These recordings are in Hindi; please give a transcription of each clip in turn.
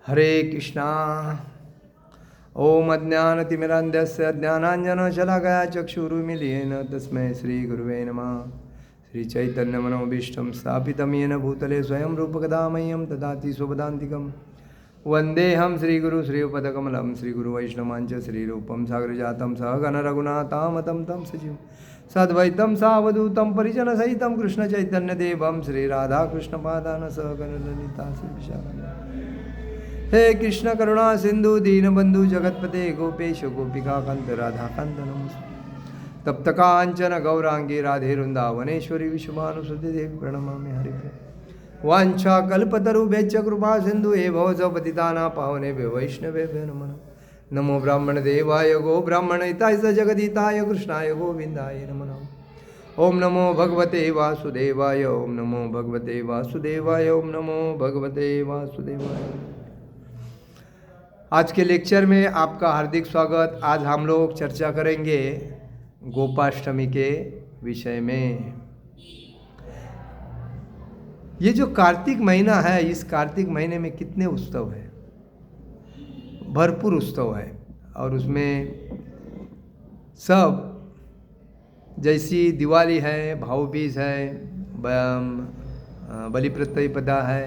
हरे कृष्णा। ओम अज्ञानतिमिरान्धस्य ज्ञानाञ्जनशलाकया चक्षुरुन्मीलितेन तस्मै श्रीगुरुवे नमः। श्रीचैतन्यमनोभीष्टं स्थापितं येन भूतले स्वयं रूपकदा मह्यं ददाति स्वपदान्तिकं। वन्देऽहं श्रीगुरु श्रीयुतपदकमलं श्रीगुरुवैष्णवाञ्च श्रीरूपं सागरजातं सहगणरघुनाथामतं तं सजीवं सद्वैतं सावधूतं परिजनसहितं कृष्णचैतन्यदेवं श्रीराधाकृष्णपादान् सहगणललिता श्रीविशाखान्वितान्। हे कृष्ण करुणा सिंधु दीनबंधु जगतपते गोपेश गोपिका कांत राधा कांत नमस्ते। तप्त कांचन गौरांगी राधे वृंदावनेश्वरी विश्वभानुसुते देवी प्रणमामि हरिप्रिय। वांछा कल्पतरुभ्यश्च कृपा सिंधु हे भवजपतिताना पावनेभ्यो वैष्णवेभ्यो नमो नमो ब्राह्मण देवाय गो ब्राह्मण हिताय स जगदिताय कृष्णाय गोविंदाय नमो नमः। ओम नमो भगवते वासुदेवाय ओम नमो भगवते वासुदेवाय ओम नमो भगवते वासुदेवाय। आज के लेक्चर में आपका हार्दिक स्वागत। आज हम लोग चर्चा करेंगे गोपाष्टमी के विषय में। ये जो कार्तिक महीना है, इस कार्तिक महीने में कितने उत्सव हैं, भरपूर उत्सव है। और उसमें सब जैसी दिवाली है, भाऊ बीज है, बलि प्रतिपदा है,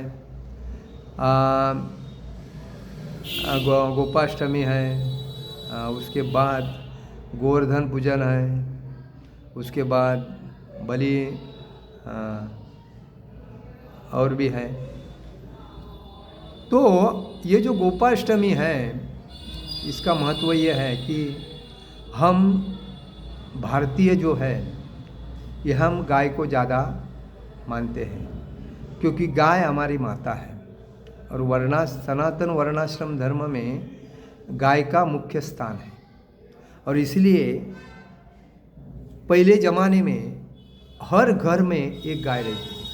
गोपाष्टमी है, उसके बाद गोवर्धन पूजन है, उसके बाद बलि और भी है। तो ये जो गोपाष्टमी है, इसका महत्व ये है कि हम भारतीय जो है, ये हम गाय को ज़्यादा मानते हैं, क्योंकि गाय हमारी माता है। और सनातन वर्णाश्रम धर्म में गाय का मुख्य स्थान है। और इसलिए पहले ज़माने में हर घर में एक गाय रहती थी,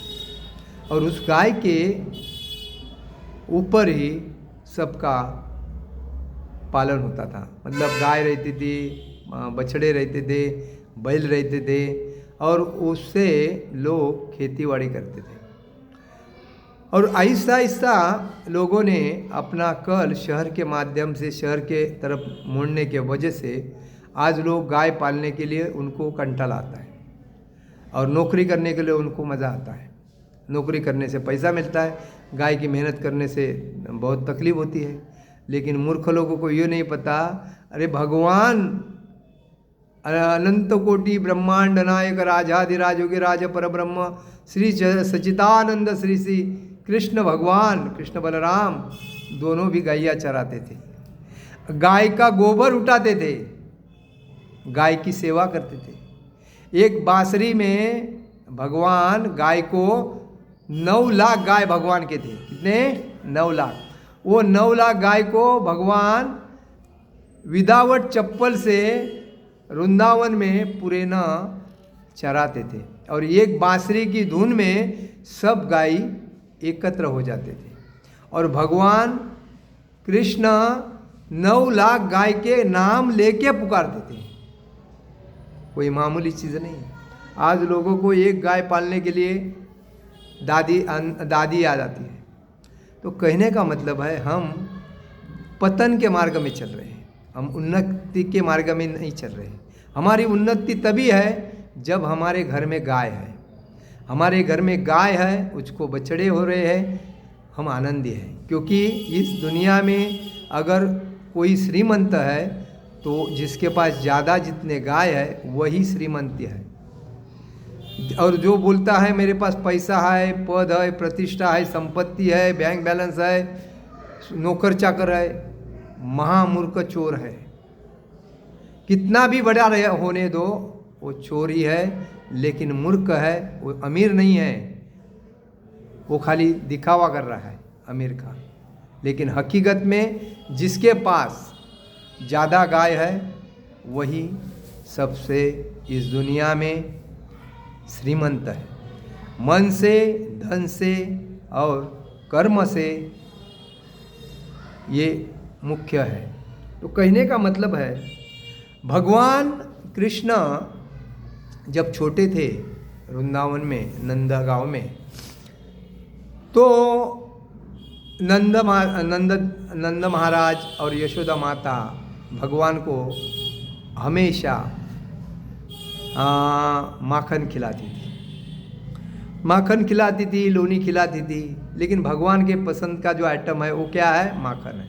और उस गाय के ऊपर ही सबका पालन होता था। मतलब गाय रहती थी, बछड़े रहते थे, बैल रहते थे, और उससे लोग खेतीबाड़ी करते थे। और आहिस्ता आहिस्ता लोगों ने अपना कल शहर के माध्यम से शहर के तरफ मोड़ने के वजह से आज लोग गाय पालने के लिए उनको कंटाल आता है, और नौकरी करने के लिए उनको मज़ा आता है। नौकरी करने से पैसा मिलता है, गाय की मेहनत करने से बहुत तकलीफ होती है। लेकिन मूर्ख लोगों को ये नहीं पता, अरे भगवान अनंत कोटि ब्रह्मांड नायक राजाधिराज योगिराज परब्रह्म श्री सच्चिदानंद श्री कृष्ण भगवान, कृष्ण बलराम दोनों भी गैया चराते थे, गाय का गोबर उठाते थे, गाय की सेवा करते थे। एक बांसुरी में भगवान गाय को 9 लाख गाय भगवान के थे। कितने? 9 लाख। वो 9 लाख गाय को भगवान विदाउट चप्पल से वृंदावन में पूरे न चराते थे। और एक बांसुरी की धुन में सब गाय एकत्र हो जाते थे, और भगवान कृष्ण 9 लाख गाय के नाम लेके पुकारते थे। कोई मामूली चीज़ नहीं। आज लोगों को एक गाय पालने के लिए दादी याद आती है। तो कहने का मतलब है, हम पतन के मार्ग में चल रहे हैं, हम उन्नति के मार्ग में नहीं चल रहे हैं। हमारी उन्नति तभी है जब हमारे घर में गाय है। हमारे घर में गाय है, उसको बछड़े हो रहे हैं, हम आनंदी हैं। क्योंकि इस दुनिया में अगर कोई श्रीमंत है तो जिसके पास ज़्यादा जितने गाय है वही श्रीमंत है। और जो बोलता है मेरे पास पैसा है, पद है, प्रतिष्ठा है, संपत्ति है, बैंक बैलेंस है, नौकर चाकर है, महामूर्ख चोर है। कितना भी बड़ा होने दो, वो चोर ही है। लेकिन मूर्ख है, वो अमीर नहीं है, वो खाली दिखावा कर रहा है अमीर का। लेकिन हकीकत में जिसके पास ज़्यादा गाय है वही सबसे इस दुनिया में श्रीमंत है। मन से, धन से और कर्म से ये मुख्य है। तो कहने का मतलब है, भगवान कृष्ण जब छोटे थे वृंदावन में, नंदा गांव में, तो नंद महाराज और यशोदा माता भगवान को हमेशा माखन खिलाती थी, माखन खिलाती थी, लोनी खिलाती थी, लेकिन भगवान के पसंद का जो आइटम है वो क्या है? माखन है।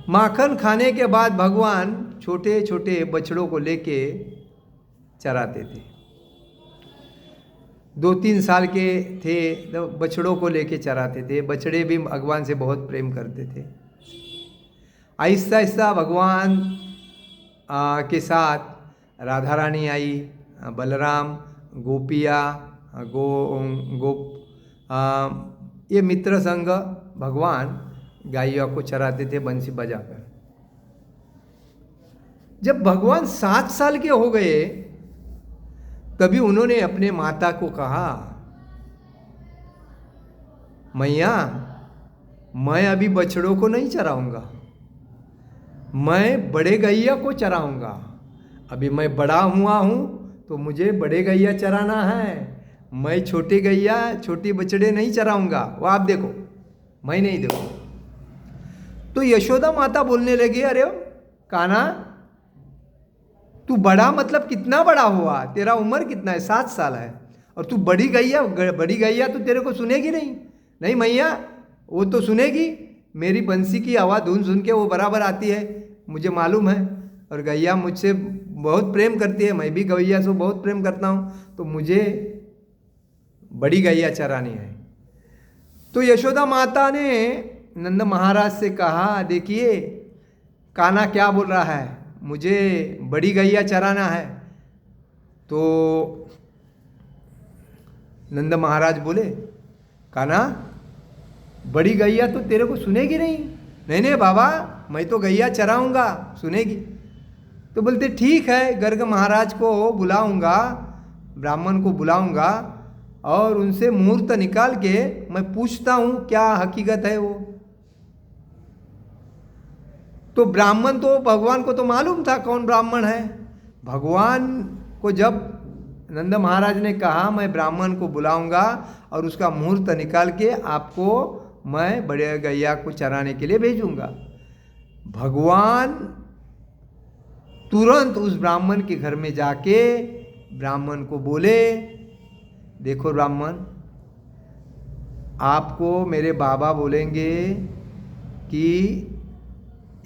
माखन खाने के बाद भगवान छोटे छोटे बछड़ों को लेके चराते थे। 2-3 साल के थे तो बछड़ों को लेके चराते थे। बछड़े भी भगवान से बहुत प्रेम करते थे। आहिस्ता आहिस्ता भगवान के साथ राधा रानी आई, बलराम, गोपिया, ये मित्र संग भगवान गायों को चराते थे बंसी बजाकर। जब भगवान 7 साल के हो गए तभी उन्होंने अपने माता को कहा, मैया मैं अभी बछड़ों को नहीं चराऊंगा, मैं बड़े गैया को चराऊंगा। अभी मैं बड़ा हुआ हूं तो मुझे बड़े गैया चराना है, मैं छोटे गैया छोटी बछड़े नहीं चराऊंगा, वो आप देखो मैं नहीं देखो। तो यशोदा माता बोलने लगी, अरे कान्हा तू बड़ा मतलब कितना बड़ा हुआ? तेरा उम्र कितना है? 7 साल है, और तू बड़ी गैया तो तेरे को सुनेगी नहीं? नहीं मैया वो तो सुनेगी, मेरी बंसी की आवाज़ धुन सुन के वो बराबर आती है, मुझे मालूम है। और गैया मुझसे बहुत प्रेम करती है, मैं भी गैया से बहुत प्रेम करता हूँ, तो मुझे बड़ी गैया चरानी है। तो यशोदा माता ने नंद महाराज से कहा, देखिए कान्हा क्या बोल रहा है, मुझे बड़ी गैया चराना है। तो नंद महाराज बोले, कान्हा बड़ी गैया तो तेरे को सुनेगी नहीं। नहीं नहीं बाबा मैं तो गैया चराऊंगा, सुनेगी। तो बोलते ठीक है, गर्ग महाराज को बुलाऊंगा, ब्राह्मण को बुलाऊंगा और उनसे मुहूर्त निकाल के मैं पूछता हूँ क्या हकीकत है वो। तो ब्राह्मण तो भगवान को तो मालूम था कौन ब्राह्मण है। भगवान को जब नंद महाराज ने कहा मैं ब्राह्मण को बुलाऊंगा और उसका मुहूर्त निकाल के आपको मैं बड़े गैया को चराने के लिए भेजूंगा, भगवान तुरंत उस ब्राह्मण के घर में जाके ब्राह्मण को बोले, देखो ब्राह्मण आपको मेरे बाबा बोलेंगे कि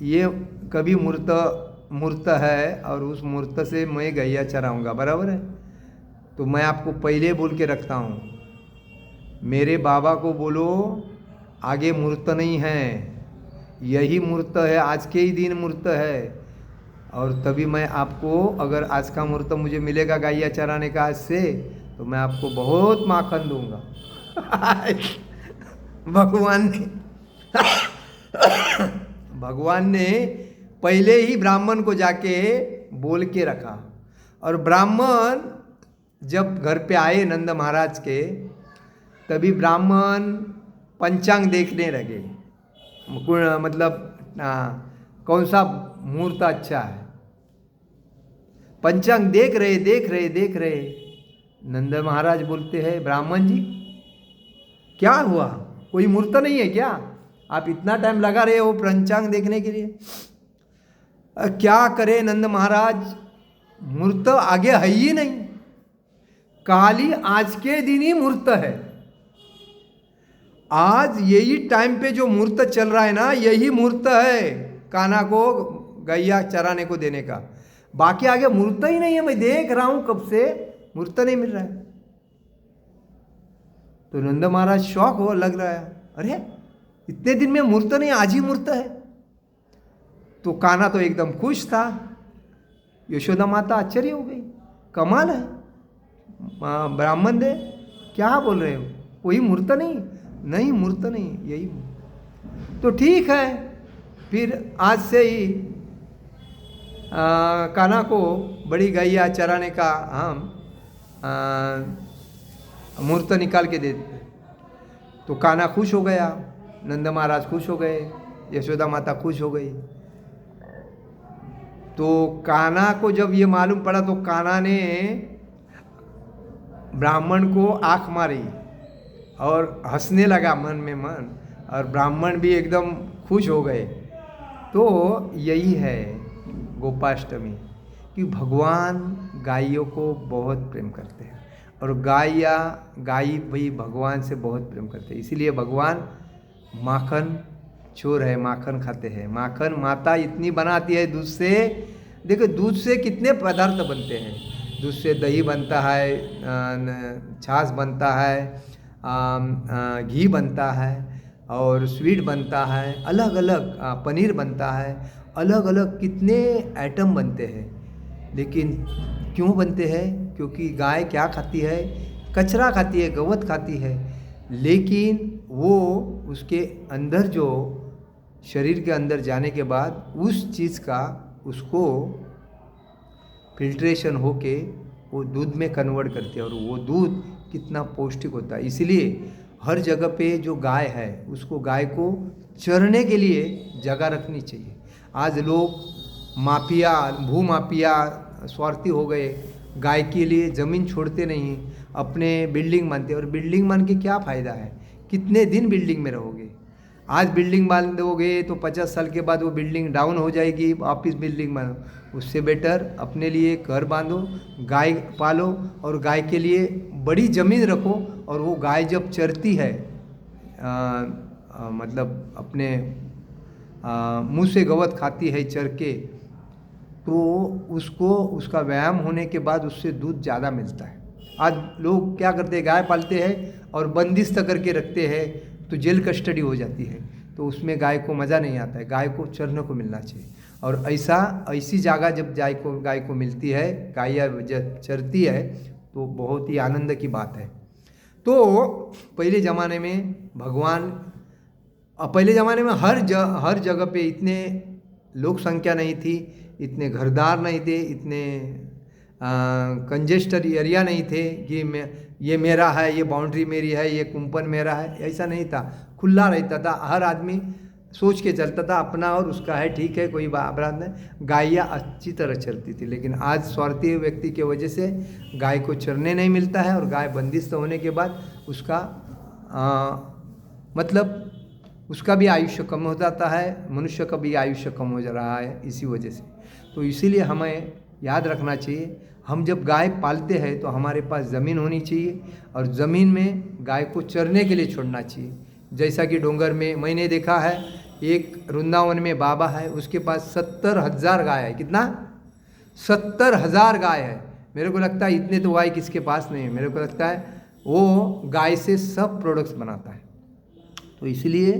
ये कभी मूर्त है और उस मूर्त से मैं गैया चराऊंगा, बराबर है? तो मैं आपको पहले बोल के रखता हूँ, मेरे बाबा को बोलो आगे मूर्त नहीं है, यही मूर्त है, आज के ही दिन मूर्त है, और तभी मैं आपको अगर आज का मूर्त मुझे मिलेगा गैया चराने का आज से, तो मैं आपको बहुत माखन दूंगा। भगवान ने पहले ही ब्राह्मण को जाके बोल के रखा। और ब्राह्मण जब घर पे आए नंद महाराज के, तभी ब्राह्मण पंचांग देखने लगे, मतलब कौन सा मुहूर्त अच्छा है। पंचांग देख रहे। नंद महाराज बोलते हैं, ब्राह्मण जी क्या हुआ, कोई मुहूर्त नहीं है क्या? आप इतना टाइम लगा रहे हो पंचांग देखने के लिए? क्या करे नंद महाराज, मुहूर्त आगे है ही नहीं, काली आज के दिन ही मुहूर्त है। आज यही टाइम पे जो मुहूर्त चल रहा है ना, यही मुहूर्त है कान्हा को गैया चराने को देने का। बाकी आगे मुहूर्त ही नहीं है, मैं देख रहा हूं कब से मुहूर्त नहीं मिल रहा है। तो नंद महाराज शौक हो लग रहा है, अरे इतने दिन में मुहूर्त नहीं, आज ही मुहूर्त है। तो कान्हा तो एकदम खुश था, यशोदा माता आश्चर्य हो गई, कमाल है, ब्राह्मण दे क्या बोल रहे हो, कोई मुहूर्त नहीं? नहीं मुहूर्त नहीं, यही तो ठीक है। फिर आज से ही कान्हा को बड़ी गैया चराने का हम मुहूर्त निकाल के देते। तो कान्हा खुश हो गया, नंद महाराज खुश हो गए, यशोदा माता खुश हो गई। तो कान्हा को जब ये मालूम पड़ा तो कान्हा ने ब्राह्मण को आंख मारी और हंसने लगा मन में मन, और ब्राह्मण भी एकदम खुश हो गए। तो यही है गोपाष्टमी कि भगवान गायों को बहुत प्रेम करते हैं और गाय भी भगवान से बहुत प्रेम करते हैं। इसीलिए भगवान माखन चोर है, माखन खाते हैं। माखन माता इतनी बनाती है दूध से। देखो दूध से कितने पदार्थ बनते हैं। दूध से दही बनता है, छाछ बनता है, घी बनता है और स्वीट बनता है, अलग अलग पनीर बनता है, अलग अलग कितने आइटम बनते हैं। लेकिन क्यों बनते हैं? क्योंकि गाय क्या खाती है? कचरा खाती है, गवत खाती है। लेकिन वो उसके अंदर जो शरीर के अंदर जाने के बाद उस चीज़ का उसको फिल्ट्रेशन होके वो दूध में कन्वर्ट करती है और वो दूध कितना पौष्टिक होता है। इसलिए हर जगह पे जो गाय है उसको गाय को चरने के लिए जगह रखनी चाहिए। आज लोग माफिया, भूमाफिया स्वार्थी हो गए, गाय के लिए ज़मीन छोड़ते नहीं, अपने बिल्डिंग बांधते। और बिल्डिंग बांध के क्या फ़ायदा है? कितने दिन बिल्डिंग में रहोगे? आज बिल्डिंग बांधोगे तो 50 साल के बाद वो बिल्डिंग डाउन हो जाएगी, वापिस बिल्डिंग बांधो। उससे बेटर अपने लिए घर बांधो, गाय पालो और गाय के लिए बड़ी ज़मीन रखो। और वो गाय जब चरती है मतलब अपने मुंह से गवत खाती है चर के, तो उसको उसका व्यायाम होने के बाद उससे दूध ज़्यादा मिलता है। आज लोग क्या करते हैं? गाय पालते हैं और बंदिस्त करके रखते हैं तो जेल कस्टडी हो जाती है। तो उसमें गाय को मज़ा नहीं आता है। गाय को चरने को मिलना चाहिए। और ऐसी जगह जब गाय को मिलती है, गाय जब चरती है तो बहुत ही आनंद की बात है। तो पहले ज़माने में पहले ज़माने में हर जगह पे इतने लोक संख्या नहीं थी, इतने घरदार नहीं थे, इतने कंजेस्टेड एरिया नहीं थे कि ये मेरा है, ये बाउंड्री मेरी है, ये कुंपन मेरा है। ऐसा नहीं था, खुला रहता था। हर आदमी सोच के चलता था अपना और उसका है, ठीक है, कोई अपराध नहीं। गायें अच्छी तरह चलती थी। लेकिन आज स्वार्थी व्यक्ति की वजह से गाय को चरने नहीं मिलता है और गाय बंदिस्त होने के बाद उसका मतलब उसका भी आयुष्य कम हो जाता है, मनुष्य का भी आयुष्य कम हो जा रहा है इसी वजह से। तो इसीलिए हमें याद रखना चाहिए, हम जब गाय पालते हैं तो हमारे पास ज़मीन होनी चाहिए और ज़मीन में गाय को चरने के लिए छोड़ना चाहिए। जैसा कि डोंगर में मैंने देखा है, एक वृंदावन में बाबा है, उसके पास 70,000 गाय है। कितना? 70,000 गाय है। मेरे को लगता है इतने तो गाय किसके पास नहीं है। मेरे को लगता है वो गाय से सब प्रोडक्ट्स बनाता है। तो इसलिए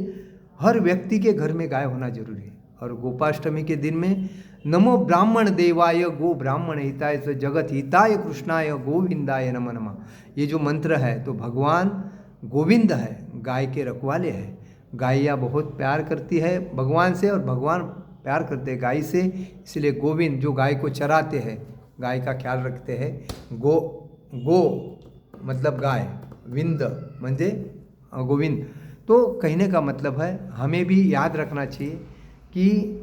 हर व्यक्ति के घर में गाय होना जरूरी है। और गोपाष्टमी के दिन में नमो ब्राह्मण देवाय गो ब्राह्मण हिताय जगत हिताय कृष्णाय गोविंदाय नमः नमः, ये जो मंत्र है तो भगवान गोविंद है, गाय के रखवाले हैं। गायिया बहुत प्यार करती है भगवान से और भगवान प्यार करते हैं गाय से। इसलिए गोविंद जो गाय को चराते हैं, गाय का ख्याल रखते हैं। गो मतलब गाय, विंद म्हणजे गोविंद। तो कहने का मतलब है हमें भी याद रखना चाहिए कि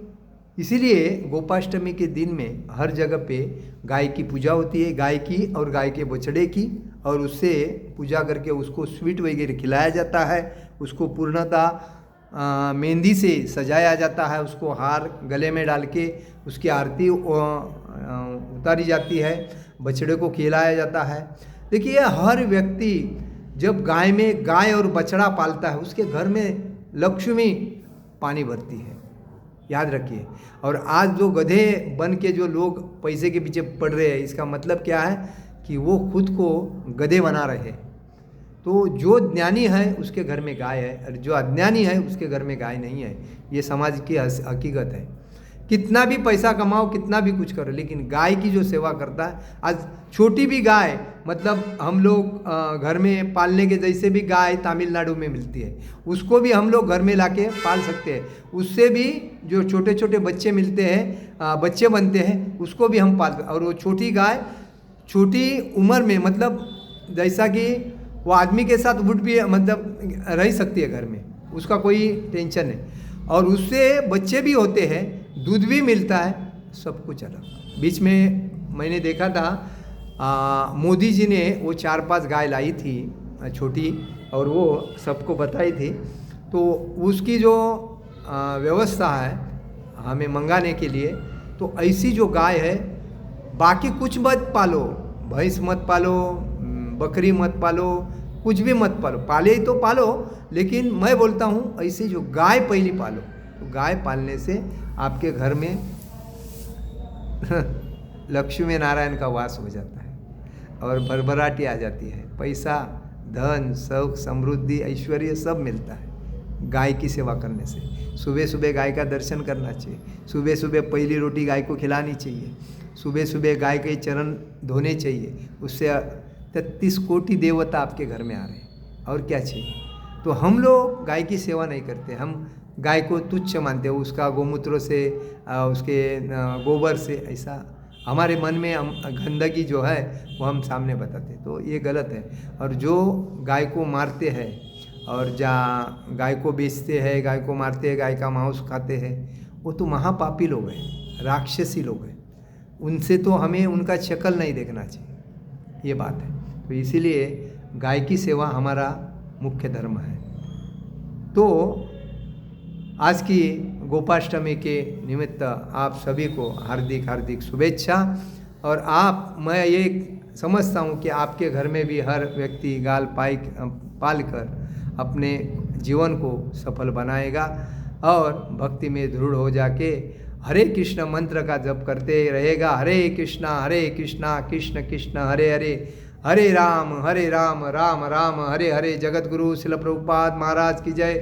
इसीलिए गोपाष्टमी के दिन में हर जगह पे गाय की पूजा होती है, गाय की और गाय के बछड़े की। और उससे पूजा करके उसको स्वीट वगैरह खिलाया जाता है, उसको पूर्णतः मेहंदी से सजाया जाता है, उसको हार गले में डाल के उसकी आरती उतारी जाती है, बछड़े को खिलाया जाता है। देखिए हर व्यक्ति जब गाय और बछड़ा पालता है उसके घर में लक्ष्मी पानी भरती है, याद रखिए। और आज जो गधे बन के जो लोग पैसे के पीछे पड़ रहे हैं, इसका मतलब क्या है कि वो खुद को गधे बना रहे हैं। तो जो ज्ञानी है उसके घर में गाय है और जो अज्ञानी है उसके घर में गाय नहीं है। ये समाज की हकीकत है। कितना भी पैसा कमाओ, कितना भी कुछ करो, लेकिन गाय की जो सेवा करता है, आज छोटी भी गाय मतलब हम लोग घर में पालने के जैसे भी गाय तमिलनाडु में मिलती है, उसको भी हम लोग घर में लाके पाल सकते हैं। उससे भी जो छोटे छोटे बच्चे मिलते हैं, बच्चे बनते हैं, उसको भी हम पाल। और वो छोटी गाय छोटी उम्र में मतलब जैसा कि वो आदमी के साथ उठ भी मतलब रह सकती है घर में, उसका कोई टेंशन नहीं। और उससे बच्चे भी होते हैं, दूध भी मिलता है, सब कुछ अलग। बीच में मैंने देखा था मोदी जी ने वो 4-5 गाय लाई थी छोटी, और वो सबको बताई थी। तो उसकी जो व्यवस्था है हमें मंगाने के लिए, तो ऐसी जो गाय है, बाकी कुछ मत पालो, भैंस मत पालो, बकरी मत पालो, कुछ भी मत पालो, पाले तो पालो, लेकिन मैं बोलता हूँ ऐसी जो गाय पहली पालो। तो गाय पालने से आपके घर में लक्ष्मी नारायण का वास हो जाता है और भरभराटी आ जाती है, पैसा, धन, सुख, समृद्धि, ऐश्वर्य सब मिलता है गाय की सेवा करने से। सुबह सुबह गाय का दर्शन करना चाहिए, सुबह सुबह पहली रोटी गाय को खिलानी चाहिए, सुबह सुबह गाय के चरण धोने चाहिए। उससे 33 कोटि देवता आपके घर में आ रहे हैं, और क्या चाहिए। तो हम लोग गाय की सेवा नहीं करते, हम गाय को तुच्छ मानते हैं, उसका गोमूत्र से, उसके गोबर से, ऐसा हमारे मन में हम गंदगी जो है वो हम सामने बताते, तो ये गलत है। और जो गाय को मारते हैं और जहाँ गाय को बेचते हैं, गाय को मारते हैं, गाय का मांस खाते हैं, वो तो महापापी लोग हैं, राक्षसी लोग हैं। उनसे तो हमें उनका शक्ल नहीं देखना चाहिए, ये बात है। तो इसीलिए गाय की सेवा हमारा मुख्य धर्म है। तो आज की गोपाष्टमी के निमित्त आप सभी को हार्दिक हार्दिक शुभेच्छा। और मैं ये समझता हूँ कि आपके घर में भी हर व्यक्ति गाय पाल कर अपने जीवन को सफल बनाएगा और भक्ति में दृढ़ हो जाके हरे कृष्ण मंत्र का जप करते रहेगा। हरे कृष्णा कृष्ण कृष्ण हरे हरे, हरे राम राम राम हरे हरे। जगत गुरु शिल प्रभुपाद महाराज की जय,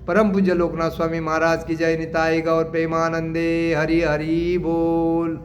परम पूज्य लोकनाथ स्वामी महाराज की जय। निताई गौर प्रेमानंदे, हरि हरि बोल।